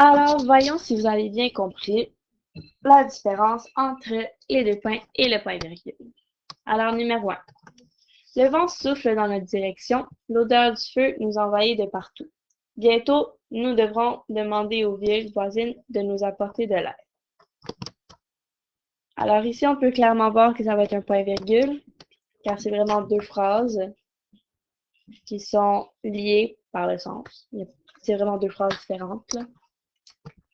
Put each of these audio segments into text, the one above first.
Alors, voyons si vous avez bien compris la différence entre les deux points et le point virgule. Alors, numéro 1. Le vent souffle dans notre direction, l'odeur du feu nous envahit de partout. Bientôt, nous devrons demander aux villes voisines de nous apporter de l'air. Alors ici, on peut clairement voir que ça va être un point virgule, car c'est vraiment deux phrases qui sont liées par le sens. C'est vraiment deux phrases différentes, là.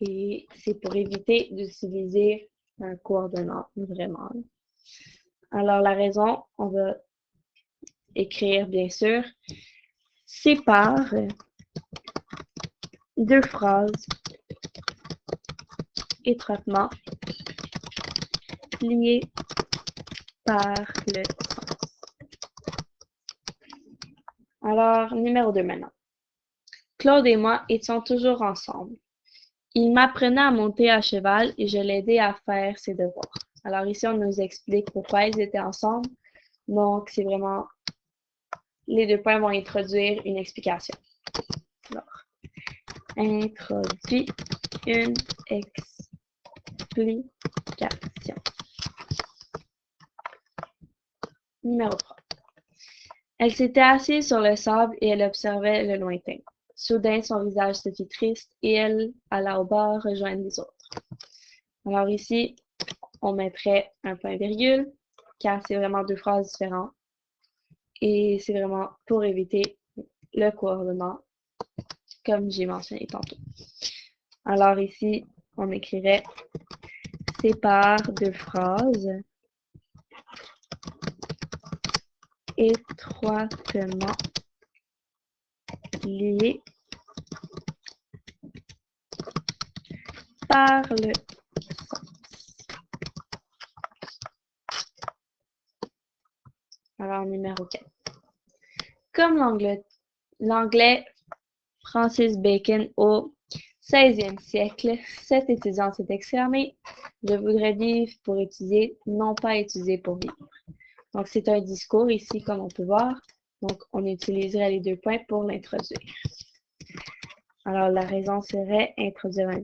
Et c'est pour éviter d'utiliser un coordonnant, vraiment. Alors la raison, on va écrire bien sûr, sépare deux phrases étroitement liées par le sens. Alors, numéro 2 maintenant. Claude et moi étions toujours ensemble. Il m'apprenait à monter à cheval et je l'aidais à faire ses devoirs. Alors ici, on nous explique pourquoi ils étaient ensemble. Donc, c'est vraiment, les deux points vont introduire une explication. Alors, introduit une explication. Numéro 3. Elle s'était assise sur le sable et elle observait le lointain. Soudain, son visage se fit triste et elle alla au bord rejoindre les autres. Alors ici, on mettrait un point virgule, car c'est vraiment deux phrases différentes. Et c'est vraiment pour éviter le coordonnant, comme j'ai mentionné tantôt. Alors ici, on écrirait sépare deux phrases étroitement liées par le sens. Alors, numéro 4. Comme l'anglais Francis Bacon au XVIe siècle, cet étudiant s'est exclamé « Je voudrais vivre pour étudier, non pas étudier pour vivre ». Donc, c'est un discours ici, comme on peut voir. Donc, on utiliserait les deux points pour l'introduire. Alors, la raison serait introduire un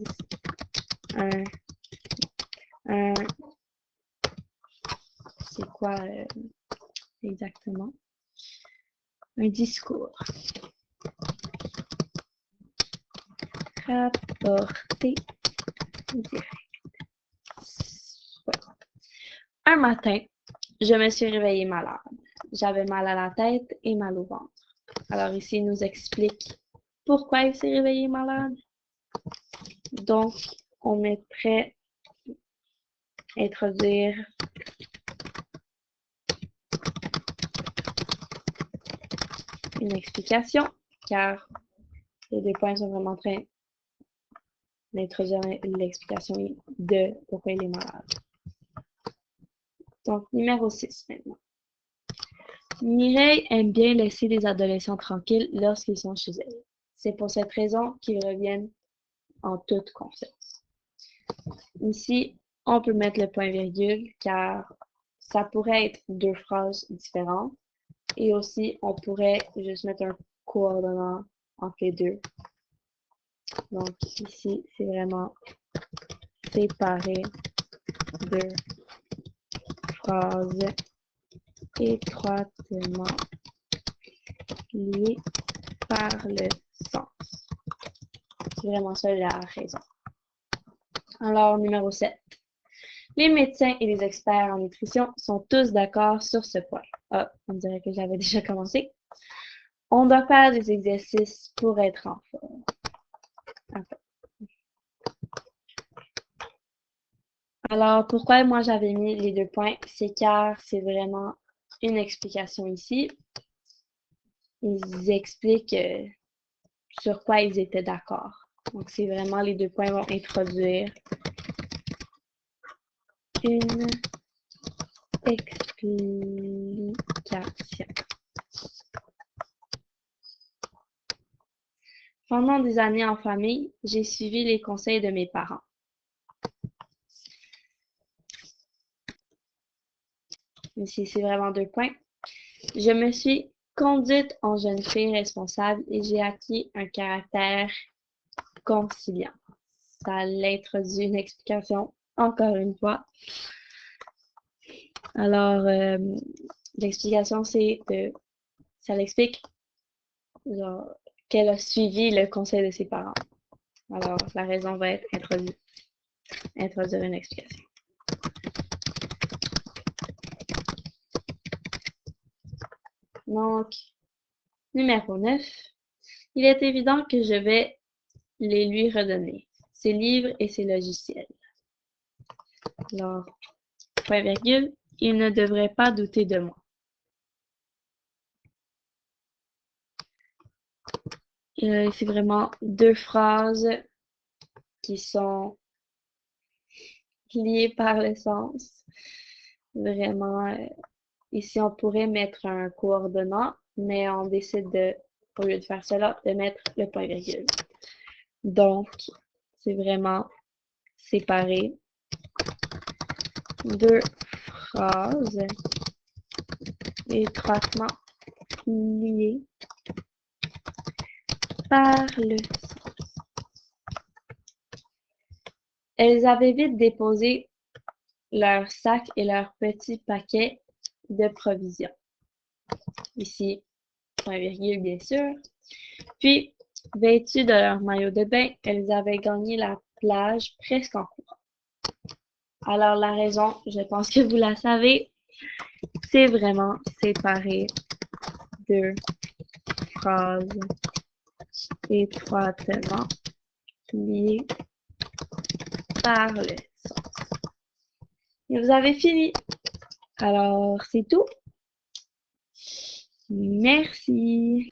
c'est quoi exactement? Un discours. Rapporté direct. Ouais. Un matin, je me suis réveillée malade. J'avais mal à la tête et mal au ventre. Alors ici, il nous explique pourquoi il s'est réveillé malade. Donc, on mettrait introduire une explication, car les deux points sont vraiment en train d'introduire l'explication de pourquoi il est malade. Donc, numéro 6 maintenant. Mireille aime bien laisser les adolescents tranquilles lorsqu'ils sont chez elle. C'est pour cette raison qu'ils reviennent en toute confiance. Ici, on peut mettre le point virgule car ça pourrait être deux phrases différentes. Et aussi, on pourrait juste mettre un coordonnant entre les deux. Donc ici, c'est vraiment séparer deux phrases étroitement liées par le sens. C'est vraiment ça la raison. Alors, numéro 7. Les médecins et les experts en nutrition sont tous d'accord sur ce point. Ah, on dirait que j'avais déjà commencé. On doit faire des exercices pour être en forme. Alors, pourquoi moi j'avais mis les deux points? C'est car c'est vraiment une explication ici. Ils expliquent sur quoi ils étaient d'accord. Donc, c'est vraiment les deux points vont introduire une explication. Pendant des années en famille, j'ai suivi les conseils de mes parents. Ici, c'est vraiment deux points. Je me suis conduite en jeune fille responsable et j'ai acquis un caractère conciliant. ça l'introduit une explication, encore une fois. Alors, l'explication, ça l'explique qu'elle a suivi le conseil de ses parents. Alors, la raison va être introduire une explication. Donc, numéro 9. Il est évident que je vais les lui redonner, ses livres et ses logiciels. Alors, point virgule, il ne devrait pas douter de moi. C'est vraiment deux phrases qui sont liées par le sens. Vraiment, ici, on pourrait mettre un coordonnant, mais on décide au lieu de faire cela, de mettre le point virgule. Donc, c'est vraiment séparé. Deux phrases étroitement liées par le sens. Elles avaient vite déposé leur sac et leur petit paquet de provisions. Ici, point virgule, bien sûr. Puis, vêtues de leur maillot de bain, elles avaient gagné la plage presque en courant. Alors, la raison, je pense que vous la savez, c'est vraiment séparer deux phrases étroitement liées par le sens. Et vous avez fini. Alors, c'est tout. Merci.